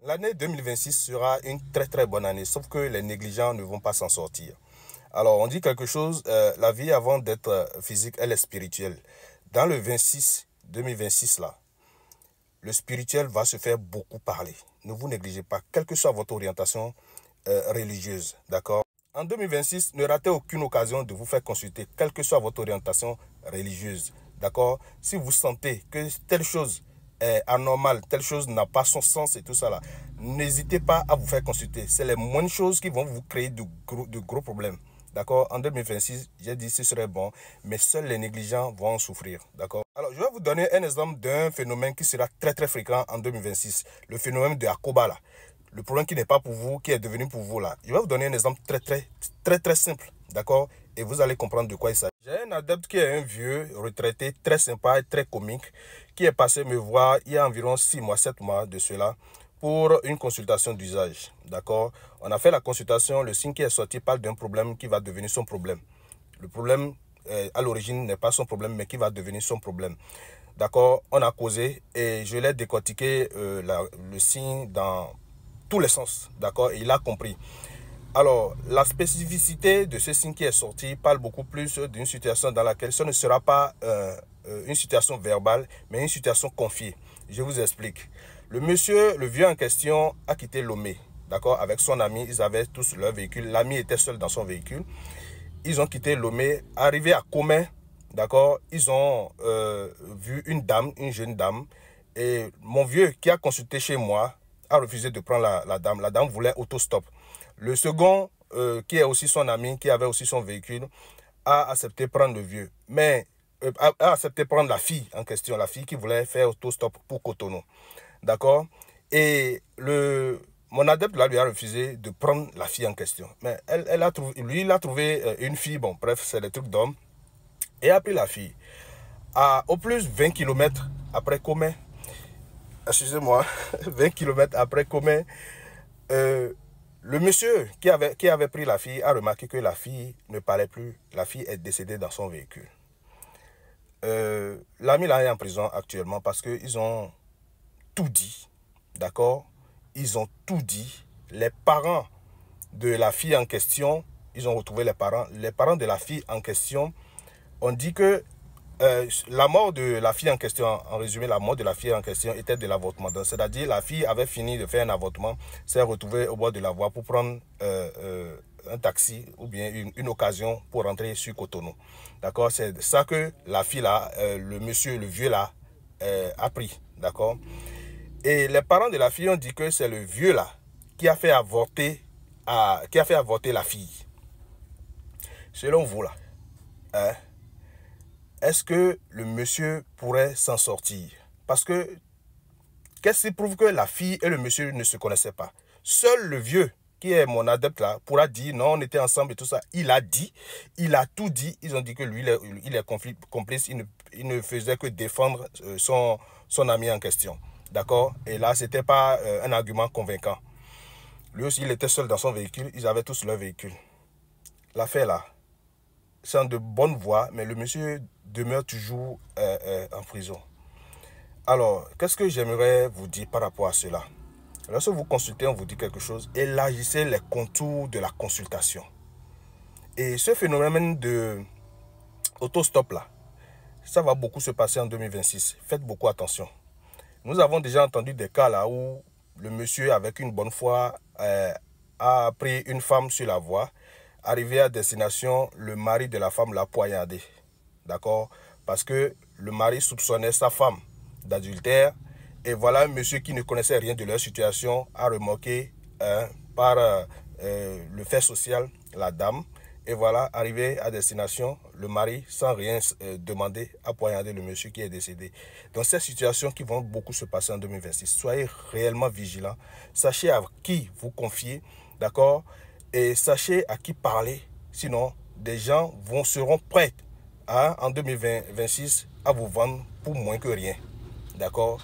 L'année 2026 sera une très bonne année, sauf que les négligents ne vont pas s'en sortir. Alors, on dit quelque chose, la vie avant d'être physique, elle est spirituelle. Dans le 2026 là, le spirituel va se faire beaucoup parler. Ne vous négligez pas, quelle que soit votre orientation religieuse, d'accord? En 2026, ne ratez aucune occasion de vous faire consulter, quelle que soit votre orientation religieuse, d'accord? Si vous sentez que telle chose est anormale, telle chose n'a pas son sens et tout ça là, n'hésitez pas à vous faire consulter. C'est les moindres choses qui vont vous créer de gros problèmes. D'accord? En 2026, j'ai dit ce serait bon, mais seuls les négligents vont en souffrir. D'accord? Alors, je vais vous donner un exemple d'un phénomène qui sera très fréquent en 2026. Le phénomène de Akoba là. Le problème qui n'est pas pour vous, qui est devenu pour vous là. Je vais vous donner un exemple très simple. D'accord? Et vous allez comprendre de quoi il s'agit. J'ai un adepte qui est un vieux retraité très sympa et très comique qui est passé me voir il y a environ 6 mois, 7 mois de cela pour une consultation d'usage. D'accord? On a fait la consultation, le signe qui est sorti parle d'un problème qui va devenir son problème. Le problème à l'origine n'est pas son problème, mais qui va devenir son problème. D'accord? On a causé et je l'ai décortiqué le signe dans tous les sens. D'accord? Et il a compris. Alors, la spécificité de ce signe qui est sorti parle beaucoup plus d'une situation dans laquelle ce ne sera pas une situation verbale, mais une situation confiée. Je vous explique. Le monsieur, le vieux en question, a quitté Lomé, d'accord, avec son ami. Ils avaient tous leur véhicule. L'ami était seul dans son véhicule. Ils ont quitté Lomé, arrivé à Comé, d'accord. Ils ont vu une dame, une jeune dame. Et mon vieux qui a consulté chez moi a refusé de prendre la dame. La dame voulait autostop. Le second, qui est aussi son ami, qui avait aussi son véhicule, a accepté de prendre le vieux. Mais a accepté de prendre la fille en question, la fille qui voulait faire autostop pour Cotonou. D'accord? Et mon adepte là lui a refusé de prendre la fille en question. Mais lui, il a trouvé une fille, bon, bref, c'est des trucs d'homme, et a pris la fille. Au plus 20 km après Comé, excusez-moi, 20 km après Comé, le monsieur qui avait pris la fille a remarqué que la fille ne parlait plus. La fille est décédée dans son véhicule. L'ami là est en prison actuellement parce qu'ils ont tout dit. D'accord? Ils ont tout dit. Les parents de la fille en question, ils ont retrouvé les parents. Les parents de la fille en question ont dit que la mort de la fille en question, en résumé, la mort de la fille en question était de l'avortement. C'est-à-dire la fille avait fini de faire un avortement, s'est retrouvée au bord de la voie pour prendre un taxi ou bien une occasion pour rentrer sur Cotonou. D'accord? C'est ça que la fille là, le monsieur, le vieux là, a pris. D'accord? Et les parents de la fille ont dit que c'est le vieux là qui a fait avorter, la fille. Selon vous là, hein? Est-ce que le monsieur pourrait s'en sortir? Parce que, qu'est-ce qui prouve que la fille et le monsieur ne se connaissaient pas? Seul le vieux, qui est mon adepte là, pourra dire non, on était ensemble et tout ça. Il a dit, il a tout dit. Ils ont dit que lui, il est complice, il ne faisait que défendre son ami en question. D'accord? Et là, ce n'était pas un argument convaincant. Lui aussi, il était seul dans son véhicule. Ils avaient tous leur véhicule. L'affaire là, c'est en de bonnes voies, mais le monsieur demeure toujours en prison. Alors, qu'est-ce que j'aimerais vous dire par rapport à cela? Lorsque vous consultez, on vous dit quelque chose, élargissez les contours de la consultation. Et ce phénomène de autostop là, ça va beaucoup se passer en 2026. Faites beaucoup attention. Nous avons déjà entendu des cas là où le monsieur, avec une bonne foi, a pris une femme sur la voie. Arrivé à destination, le mari de la femme l'a poignardé. D'accord? Parce que le mari soupçonnait sa femme d'adultère. Et voilà un monsieur qui ne connaissait rien de leur situation a remarqué par le fait social la dame. Et voilà, arrivé à destination, le mari, sans rien demander, a poignardé le monsieur qui est décédé. Dans ces situations qui vont beaucoup se passer en 2026, soyez réellement vigilants. Sachez à qui vous confier, d'accord? Et sachez à qui parler. Sinon, des gens seront prêts en 2026 à vous vendre pour moins que rien. D'accord?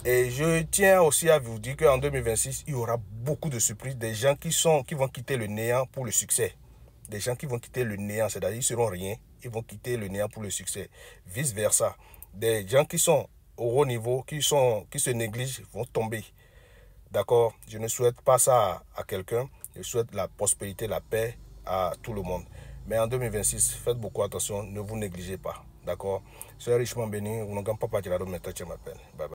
Et je tiens aussi à vous dire qu'en 2026, il y aura beaucoup de surprises. Des gens qui vont quitter le néant pour le succès. Des gens qui vont quitter le néant, c'est-à-dire ils seront rien. Ils vont quitter le néant pour le succès. Vice versa. Des gens qui sont au haut niveau, qui se négligent, vont tomber. D'accord? Je ne souhaite pas ça à quelqu'un. Je souhaite la prospérité, la paix à tout le monde. Mais en 2026, faites beaucoup attention, ne vous négligez pas. D'accord? Soyez richement bénis. Bye bye.